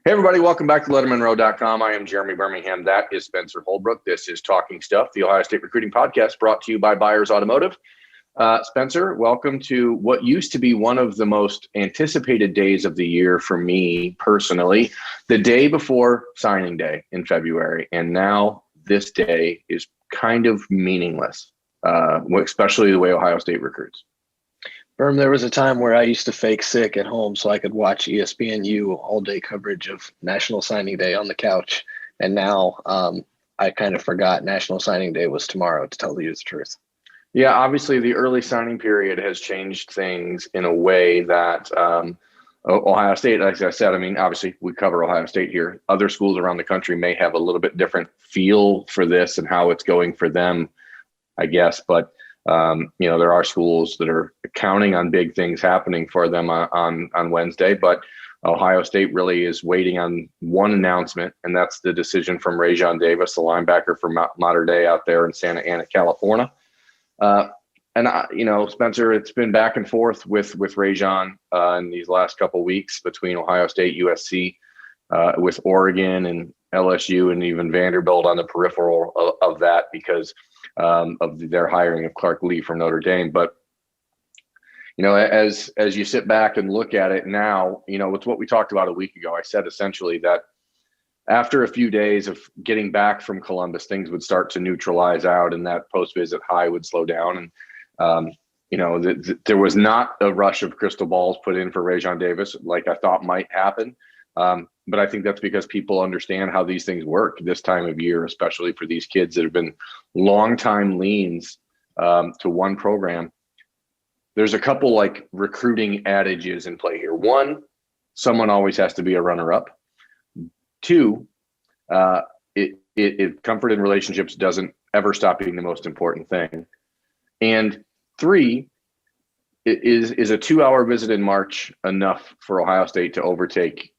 Hey, everybody, welcome back to LettermenRow.com. I am Jeremy Birmingham. That is Spencer Holbrook. This is Talking Stuff, the Ohio State Recruiting Podcast brought to you by Byers Automotive. Spencer, welcome to what used to be one of the most anticipated days of the year for me personally, the day before signing day in February. And now this day is kind of meaningless, especially the way Ohio State recruits. Berm, there was a time where I used to fake sick at home so I could watch ESPNU all-day coverage of National Signing Day on the couch. And now I kind of forgot National Signing Day was tomorrow, to tell you the truth. Yeah, obviously the early signing period has changed things in a way that Ohio State, like I said, I mean, obviously we cover Ohio State here. Other schools around the country may have a little bit different feel for this and how it's going for them, I guess. But there are schools that are counting on big things happening for them on Wednesday, but Ohio State really is waiting on one announcement, and that's the decision from Raesjon Davis, the linebacker from Mater Dei out there in Santa Ana, California. Spencer, it's been back and forth with Raesjon in these last couple of weeks between Ohio State, USC, with Oregon and LSU, and even Vanderbilt on the peripheral of that because of their hiring of Clark Lee from Notre Dame. But, as you sit back and look at it now, it's what we talked about a week ago. I said essentially that after a few days of getting back from Columbus, things would start to neutralize out and that post-visit high would slow down. And, there was not a rush of crystal balls put in for Raesjon Davis like I thought might happen. But I think that's because people understand how these things work this time of year, especially for these kids that have been long-time leans to one program. There's a couple like recruiting adages in play here. One, someone always has to be a runner-up. Two, comfort in relationships doesn't ever stop being the most important thing. And three, is a 2-hour visit in March enough for Ohio State to overtake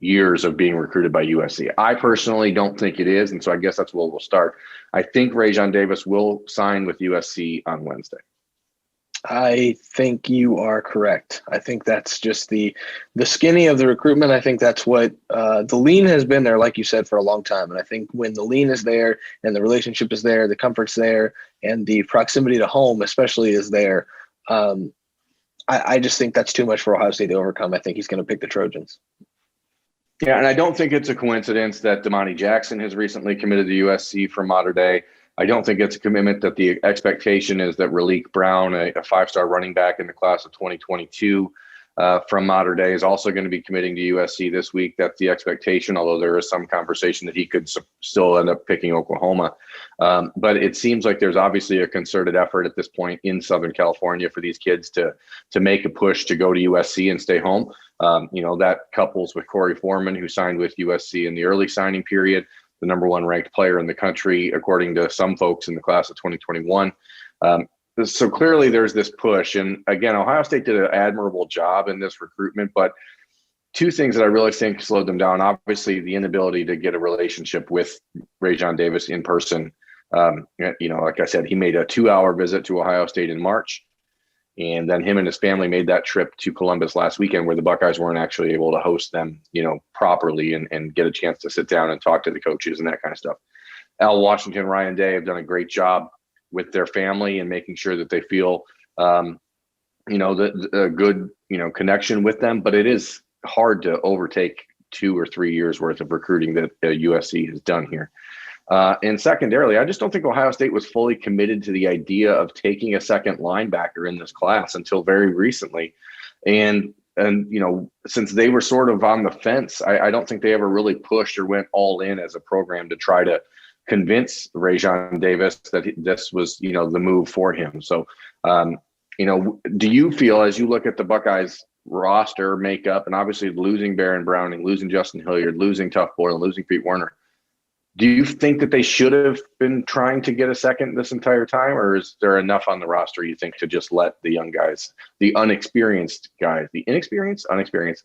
years of being recruited by USC? I personally don't think it is. And so I guess that's where we'll start. I think Raesjon Davis will sign with USC on Wednesday. I think you are correct. I think that's just the skinny of the recruitment. I think that's what the lean has been there, like you said, for a long time. And I think when the lean is there and the relationship is there, the comfort's there, and the proximity to home especially is there, I just think that's too much for Ohio State to overcome. I think he's going to pick the Trojans. Yeah, and I don't think it's a coincidence that Damani Jackson has recently committed to USC from Mater Dei. I don't think it's a commitment that the expectation is that Raleek Brown, a 5-star running back in the class of 2022 from Mater Dei, is also going to be committing to USC this week. That's the expectation, although there is some conversation that he could still end up picking Oklahoma. But it seems like there's obviously a concerted effort at this point in Southern California for these kids to make a push to go to USC and stay home. That couples with Corey Foreman, who signed with USC in the early signing period, the number one ranked player in the country, according to some folks in the class of 2021. So clearly there's this push. And again, Ohio State did an admirable job in this recruitment, but two things that I really think slowed them down. Obviously, the inability to get a relationship with Raesjon Davis in person. Like I said, he made a 2-hour visit to Ohio State in March. And then him and his family made that trip to Columbus last weekend where the Buckeyes weren't actually able to host them, properly and get a chance to sit down and talk to the coaches and that kind of stuff. Al Washington, Ryan Day have done a great job with their family and making sure that they feel, a good, connection with them. But it is hard to overtake 2 or 3 years worth of recruiting that USC has done here. And secondarily, I just don't think Ohio State was fully committed to the idea of taking a second linebacker in this class until very recently. And since they were sort of on the fence, I don't think they ever really pushed or went all in as a program to try to convince Raesjon Davis that this was, the move for him. So, do you feel, as you look at the Buckeyes roster makeup, and obviously losing Baron Browning, losing Justin Hilliard, losing Tough Boyle, and losing Pete Werner, do you think that they should have been trying to get a second this entire time, or is there enough on the roster, you think, to just let the young guys, the unexperienced guys, the inexperienced,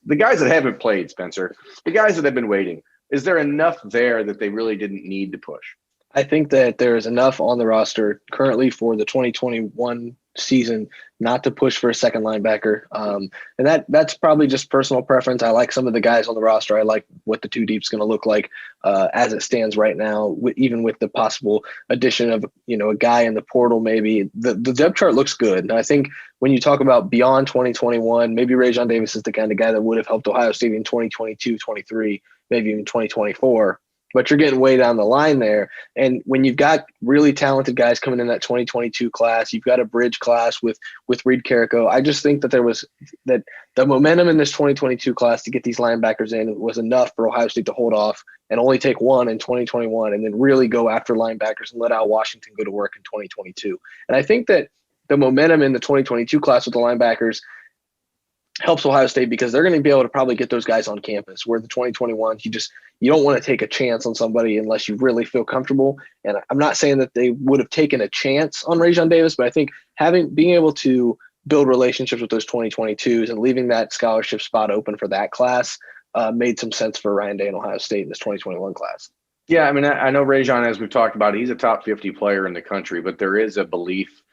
the guys that haven't played, Spencer, the guys that have been waiting, is there enough there that they really didn't need to push? I think that there is enough on the roster currently for the 2021 season not to push for a second linebacker. And that's probably just personal preference. I like some of the guys on the roster. I like what the two deep is going to look like as it stands right now, even with the possible addition of, a guy in the portal. Maybe the depth chart looks good. And I think when you talk about beyond 2021, maybe Raesjon Davis is the kind of guy that would have helped Ohio State in 2022, 23, maybe even 2024. But you're getting way down the line there. And when you've got really talented guys coming in that 2022 class, you've got a bridge class with Reed Carrico. I just think that that the momentum in this 2022 class to get these linebackers in was enough for Ohio State to hold off and only take one in 2021 and then really go after linebackers and let Al Washington go to work in 2022. And I think that the momentum in the 2022 class with the linebackers helps Ohio State because they're going to be able to probably get those guys on campus, where the 2021s, you don't want to take a chance on somebody unless you really feel comfortable. And I'm not saying that they would have taken a chance on Raesjon Davis, but I think being able to build relationships with those 2022s and leaving that scholarship spot open for that class made some sense for Ryan Day and Ohio State in this 2021 class. Yeah, I mean, I know Raesjon, as we've talked about, he's a top 50 player in the country, but there is a belief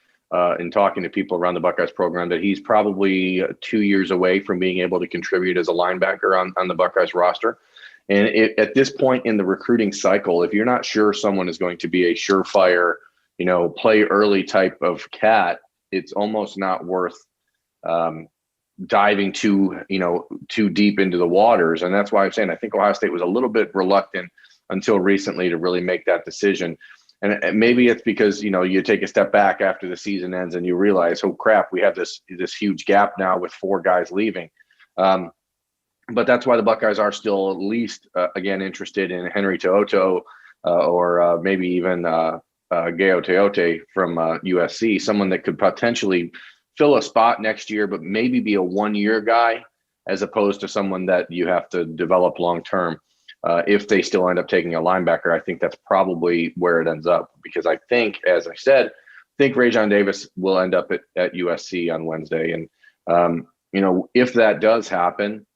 in talking to people around the Buckeyes program that he's probably 2 years away from being able to contribute as a linebacker on the Buckeyes roster. And at this point in the recruiting cycle, if you're not sure someone is going to be a surefire, play early type of cat, it's almost not worth diving too deep into the waters. And that's why I'm saying I think Ohio State was a little bit reluctant until recently to really make that decision. And maybe it's because, you take a step back after the season ends and you realize, oh crap, we have this huge gap now with 4 guys leaving. But that's why the Buckeyes are still at least, again, interested in Henry To'oto or maybe even Gayo Teote from USC, someone that could potentially fill a spot next year, but maybe be a 1-year guy as opposed to someone that you have to develop long-term. If they still end up taking a linebacker, I think that's probably where it ends up, because I think, as I said, Raesjon Davis will end up at USC on Wednesday. And, if that does happen,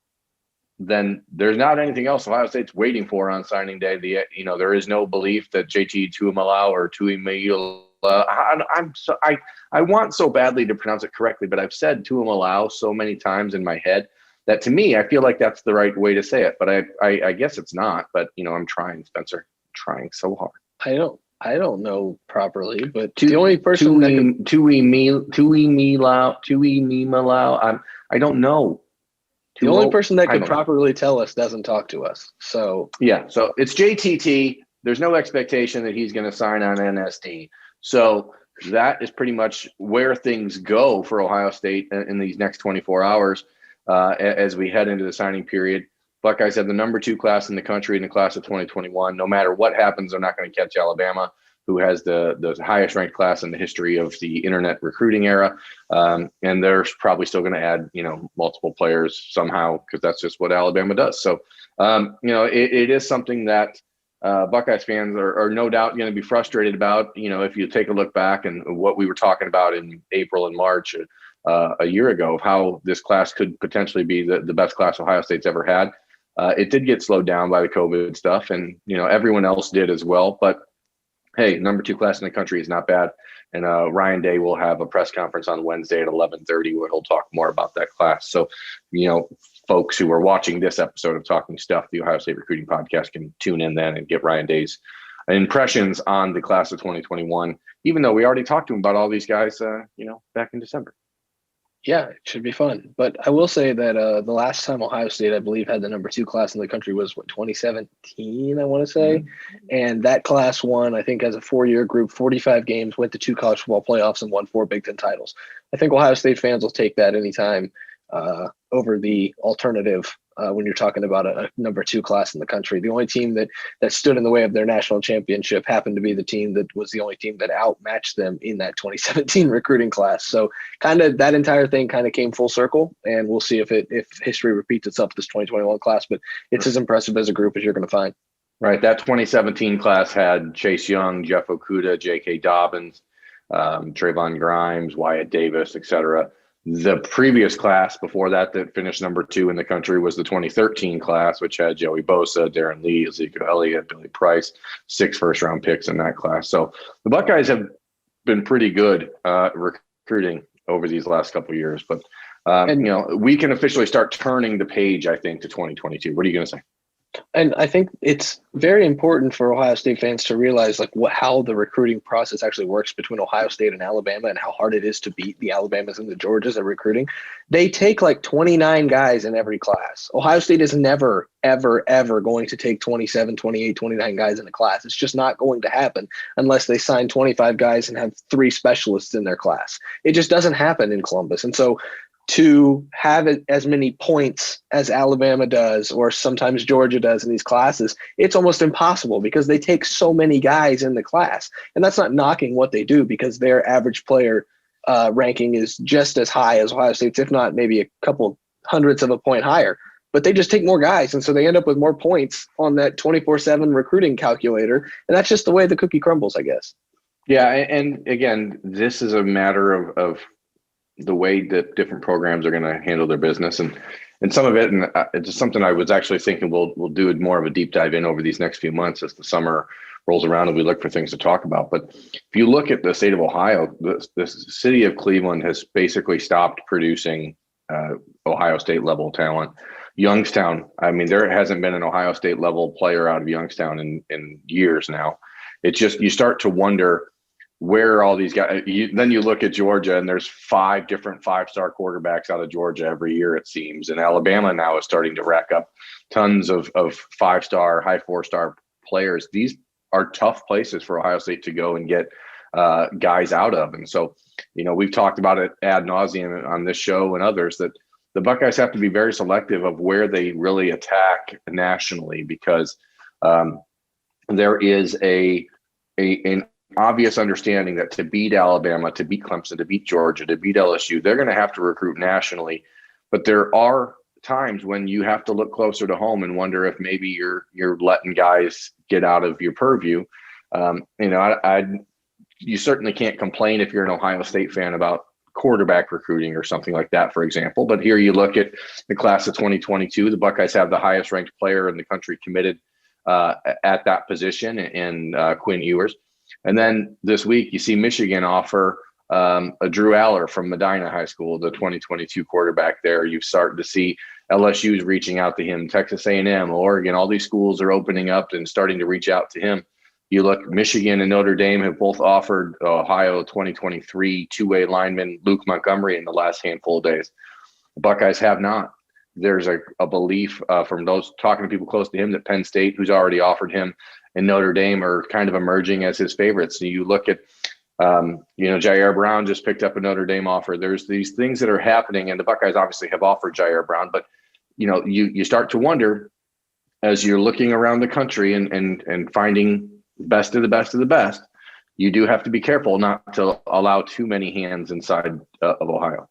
then there's not anything else Ohio State's waiting for on signing day. There is no belief that JT Tuimoloau or Tuimoloau, I want so badly to pronounce it correctly, but I've said Tuimoloau so many times in my head that to me, I feel like that's the right way to say it, but I guess it's not. But I'm trying, Spencer. I'm trying so hard. I don't know properly, but the only person Tuimoloau. I don't know. The only person that could properly tell us doesn't talk to us. So yeah, so it's JTT. There's no expectation that he's going to sign on NSD. So that is pretty much where things go for Ohio State in these next 24 hours. As we head into the signing period, Buckeyes have the number 2 class in the country in the class of 2021. No matter what happens, they're not going to catch Alabama, who has the highest ranked class in the history of the internet recruiting era. And they're probably still going to add, multiple players somehow, because that's just what Alabama does. So, it is something that Buckeyes fans are no doubt going to be frustrated about. If you take a look back and what we were talking about in April and March a year ago, of how this class could potentially be the best class Ohio State's ever had. It did get slowed down by the COVID stuff, and everyone else did as well. But hey, number 2 class in the country is not bad. And Ryan Day will have a press conference on Wednesday at 11:30 where he'll talk more about that class. So, folks who are watching this episode of Talking Stuff, the Ohio State Recruiting Podcast, can tune in then and get Ryan Day's impressions on the class of 2021, even though we already talked to him about all these guys, back in December. Yeah, it should be fun. But I will say that the last time Ohio State, I believe, had the number 2 class in the country was 2017, I want to say. Mm-hmm. And that class won, I think, as a 4-year group, 45 games, went to 2 college football playoffs, and won 4 Big Ten titles. I think Ohio State fans will take that anytime over the alternative when you're talking about a number 2 class in the country. The only team that stood in the way of their national championship happened to be the team that was the only team that outmatched them in that 2017 recruiting class. So kind of that entire thing kind of came full circle, and we'll see if history repeats itself this 2021 class, but it's as impressive as a group as you're going to find. Right. That 2017 class had Chase Young, Jeff Okudah, J.K. Dobbins, Trayvon Grimes, Wyatt Davis, etc. The previous class before that finished number 2 in the country was the 2013 class, which had Joey Bosa, Darren Lee, Ezekiel Elliott, Billy Price, 6 first-round picks in that class. So the Buckeyes have been pretty good recruiting over these last couple of years. But, we can officially start turning the page, I think, to 2022. What are you going to say? And I think it's very important for Ohio State fans to realize how the recruiting process actually works between Ohio State and Alabama and how hard it is to beat the Alabamas and the Georgias at recruiting. They take 29 guys in every class. Ohio State is never, ever, ever going to take 27, 28, 29 guys in a class. It's just not going to happen unless they sign 25 guys and have 3 specialists in their class. It just doesn't happen in Columbus. And so to have as many points as Alabama does, or sometimes Georgia does in these classes, it's almost impossible because they take so many guys in the class. And that's not knocking what they do, because their average player ranking is just as high as Ohio State's, if not maybe a couple hundredths of a point higher. But they just take more guys, and so they end up with more points on that 24/7 recruiting calculator. And that's just the way the cookie crumbles, I guess. Yeah, and again, this is a matter of the way that different programs are going to handle their business, and some of it, and it's just something I was actually thinking we'll do more of a deep dive in over these next few months as the summer rolls around and we look for things to talk about. But if you look at the state of Ohio, the city of Cleveland has basically stopped producing Ohio State level talent. Youngstown, I mean, there hasn't been an Ohio State level player out of Youngstown in years now. It's just, you start to wonder, where are all these guys? Then you look at Georgia, and there's 5 different 5-star quarterbacks out of Georgia every year, it seems. And Alabama now is starting to rack up tons of 5-star, high 4-star players. These are tough places for Ohio State to go and get guys out of. And so, we've talked about it ad nauseum on this show and others, that the Buckeyes have to be very selective of where they really attack nationally, because there is an obvious understanding that to beat Alabama, to beat Clemson, to beat Georgia, to beat LSU, they're going to have to recruit nationally. But there are times when you have to look closer to home and wonder if maybe you're letting guys get out of your purview. You certainly can't complain if you're an Ohio State fan about quarterback recruiting or something like that, for example. But here you look at the class of 2022, the Buckeyes have the highest ranked player in the country committed at that position in Quinn Ewers. And then this week, you see Michigan offer a Drew Aller from Medina High School, the 2022 quarterback there. You've started to see LSU's reaching out to him, Texas A&M, Oregon, all these schools are opening up and starting to reach out to him. You look, Michigan and Notre Dame have both offered Ohio 2023 two-way lineman Luke Montgomery in the last handful of days. The Buckeyes have not. There's a belief from those talking to people close to him that Penn State, who's already offered him, and Notre Dame are kind of emerging as his favorites. So you look at, Jair Brown just picked up a Notre Dame offer. There's these things that are happening, and the Buckeyes obviously have offered Jair Brown, but you start to wonder as you're looking around the country and finding best of the best of the best, you do have to be careful not to allow too many hands inside of Ohio.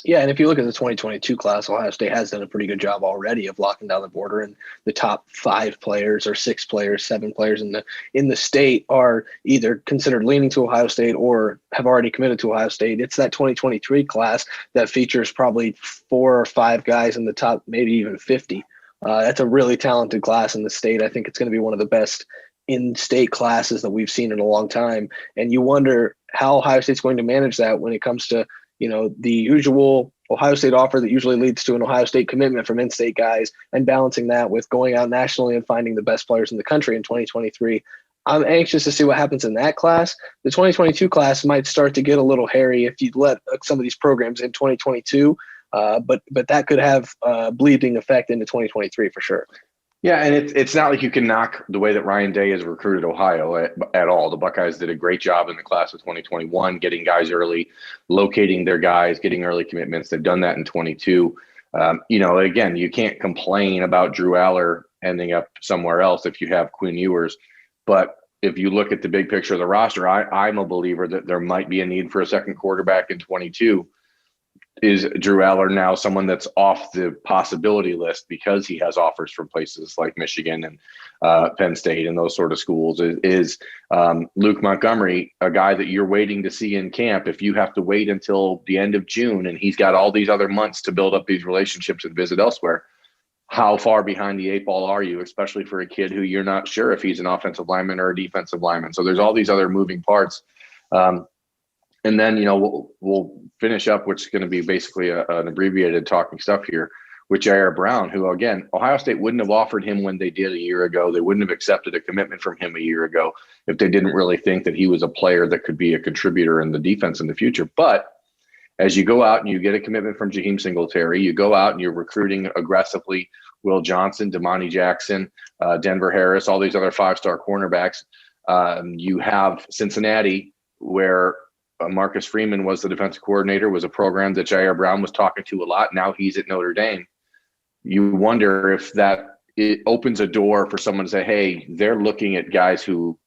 Yeah, and if you look at the 2022 class, Ohio State has done a pretty good job already of locking down the border, and the top 5 players or 6 players, 7 players in the state are either considered leaning to Ohio State or have already committed to Ohio State. It's that 2023 class that features probably 4 or 5 guys in the top, maybe even 50. That's a really talented class in the state. I think it's going to be one of the best in-state classes that we've seen in a long time. And you wonder how Ohio State's going to manage that when it comes to the usual Ohio State offer that usually leads to an Ohio State commitment from in-state guys, and balancing that with going out nationally and finding the best players in the country in 2023. I'm anxious to see what happens in that class. The 2022 class might start to get a little hairy if you let some of these programs in 2022, but that could have a bleeding effect into 2023 for sure. Yeah, and it's not like you can knock the way that Ryan Day has recruited Ohio at all. The Buckeyes did a great job in the class of 2021, getting guys early, locating their guys, getting early commitments. They've done that in 22. Again, you can't complain about Drew Aller ending up somewhere else if you have Quinn Ewers. But if you look at the big picture of the roster, I'm a believer that there might be a need for a second quarterback in 22. Is Drew Aller now someone that's off the possibility list because he has offers from places like Michigan and Penn State and those sort of schools? Is Luke Montgomery a guy that you're waiting to see in camp if you have to wait until the end of June and he's got all these other months to build up these relationships and visit elsewhere? How far behind the 8 ball are you, especially for a kid who you're not sure if he's an offensive lineman or a defensive lineman? So there's all these other moving parts. And then, we'll finish up, which is going to be basically an abbreviated talking stuff here with Jair Brown, who, again, Ohio State wouldn't have offered him when they did a year ago. They wouldn't have accepted a commitment from him a year ago if they didn't really think that he was a player that could be a contributor in the defense in the future. But as you go out and you get a commitment from Jaheim Singletary, you go out and you're recruiting aggressively Will Johnson, Damani Jackson, Denver Harris, all these other five-star cornerbacks. You have Cincinnati, where Marcus Freeman was the defensive coordinator, was a program that Jair Brown was talking to a lot. Now he's at Notre Dame. You wonder if it opens a door for someone to say, hey, they're looking at guys who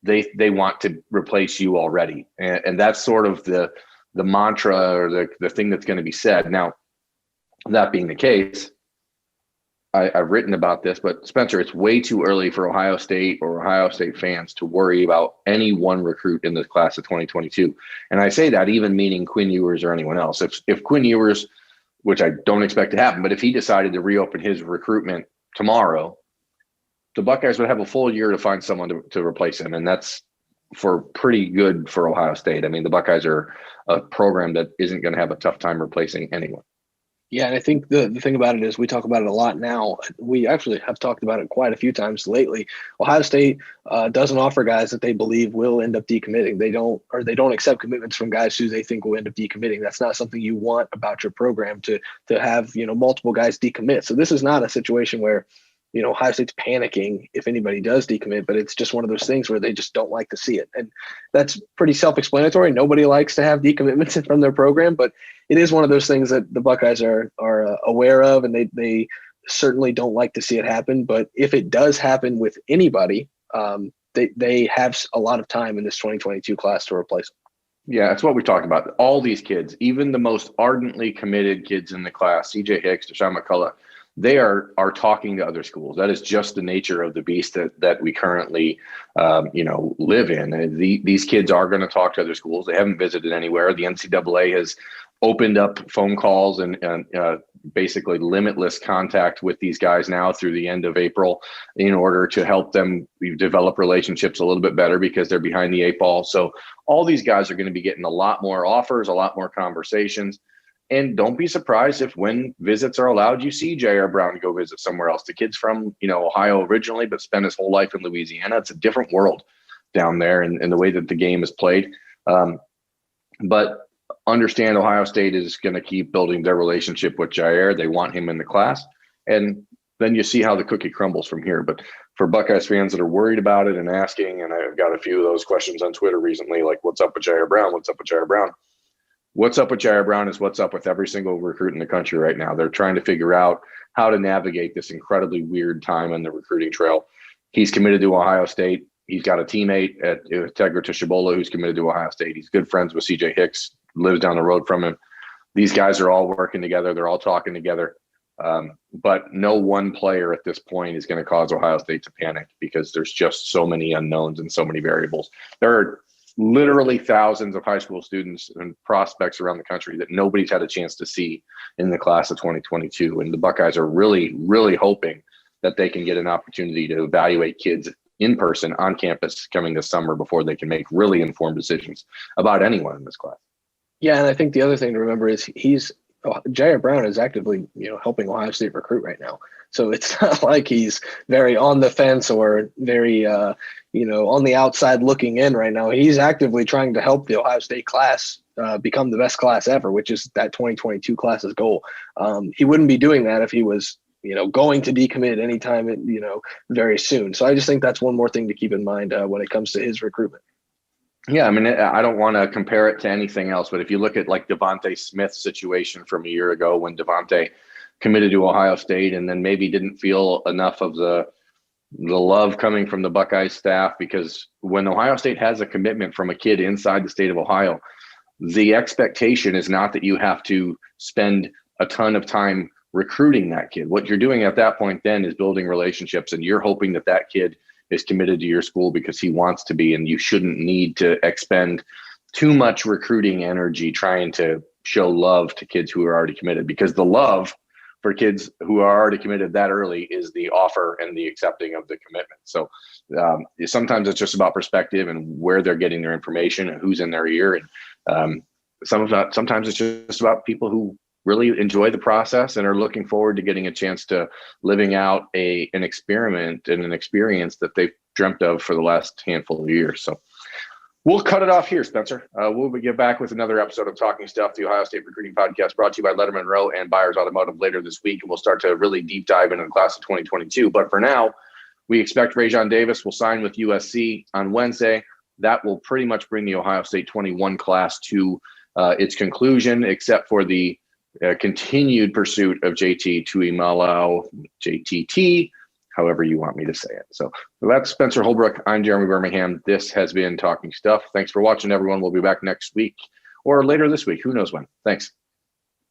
they want to replace you already. And that's sort of the mantra or the thing that's going to be said. Now, that being the case, I've written about this, but Spencer, it's way too early for Ohio State or Ohio State fans to worry about any one recruit in the class of 2022. And I say that even meaning Quinn Ewers or anyone else. If Quinn Ewers, which I don't expect to happen, but if he decided to reopen his recruitment tomorrow, the Buckeyes would have a full year to find someone to replace him. And that's pretty good for Ohio State. I mean, the Buckeyes are a program that isn't going to have a tough time replacing anyone. Yeah, and I think the thing about it is we talk about it a lot now. We actually have talked about it quite a few times lately. Ohio State doesn't offer guys that they believe will end up decommitting. They don't accept commitments from guys who they think will end up decommitting. That's not something you want about your program to have, multiple guys decommit. So this is not a situation where, Ohio State's panicking if anybody does decommit, but it's just one of those things where they just don't like to see it. And that's pretty self-explanatory. Nobody likes to have decommitments from their program, but it is one of those things that the Buckeyes are aware of, and they certainly don't like to see it happen. But if it does happen with anybody, they have a lot of time in this 2022 class to replace them. Yeah, that's what we talked about. All these kids, even the most ardently committed kids in the class, C.J. Hicks, Deshaun McCullough, they are talking to other schools. That is just the nature of the beast that we currently, live in. These kids are going to talk to other schools. They haven't visited anywhere. The NCAA has opened up phone calls and basically limitless contact with these guys now through the end of April in order to help them develop relationships a little bit better because they're behind the eight ball. So all these guys are going to be getting a lot more offers, a lot more conversations. And don't be surprised if when visits are allowed, you see Jair Brown go visit somewhere else. The kid's from, Ohio originally, but spent his whole life in Louisiana. It's a different world down there and the way that the game is played. But understand Ohio State is going to keep building their relationship with Jair. They want him in the class. And then you see how the cookie crumbles from here. But for Buckeyes fans that are worried about it and asking, and I've got a few of those questions on Twitter recently, like, what's up with Jair Brown? What's up with Jair Brown? What's up with Jair Brown is what's up with every single recruit in the country right now. They're trying to figure out how to navigate this incredibly weird time on the recruiting trail. He's committed to Ohio State. He's got a teammate at Tegra Tishabola who's committed to Ohio State. He's good friends with C.J. Hicks, lives down the road from him. These guys are all working together. They're all talking together. But no one player at this point is going to cause Ohio State to panic because there's just so many unknowns and so many variables. There are literally thousands of high school students and prospects around the country that nobody's had a chance to see in the class of 2022. And the Buckeyes are really, really hoping that they can get an opportunity to evaluate kids in person on campus coming this summer before they can make really informed decisions about anyone in this class. Yeah, and I think the other thing to remember is Jair Brown is actively, helping Ohio State recruit right now. So it's not like he's very on the fence or very, on the outside looking in right now. He's actively trying to help the Ohio State class become the best class ever, which is that 2022 class's goal. He wouldn't be doing that if he was, going to decommit anytime, very soon. So I just think that's one more thing to keep in mind when it comes to his recruitment. Yeah, I mean, I don't want to compare it to anything else, but if you look at like Devontae Smith's situation from a year ago when Devontae committed to Ohio State and then maybe didn't feel enough of the love coming from the Buckeyes staff, because when Ohio State has a commitment from a kid inside the state of Ohio, the expectation is not that you have to spend a ton of time recruiting that kid. What you're doing at that point then is building relationships, and you're hoping that that kid is committed to your school because he wants to be, and you shouldn't need to expend too much recruiting energy trying to show love to kids who are already committed, because the love for kids who are already committed that early is the offer and the accepting of the commitment. So sometimes it's just about perspective and where they're getting their information and who's in their ear. And Sometimes it's just about people who really enjoy the process and are looking forward to getting a chance to living out an experiment and an experience that they've dreamt of for the last handful of years. So we'll cut it off here, Spencer. We'll get back with another episode of Talking Stuff, the Ohio State Recruiting Podcast, brought to you by Lettermen Row and Byers Automotive later this week. And we'll start to really deep dive into the class of 2022. But for now, we expect Raesjon Davis will sign with USC on Wednesday. That will pretty much bring the Ohio State 21 class to its conclusion, except for the continued pursuit of JT Tuimoloau, JTT, however you want me to say it. So that's Spencer Holbrook. I'm Jeremy Birmingham. This has been Talking Stuff. Thanks for watching, everyone. We'll be back next week or later this week. Who knows when. Thanks.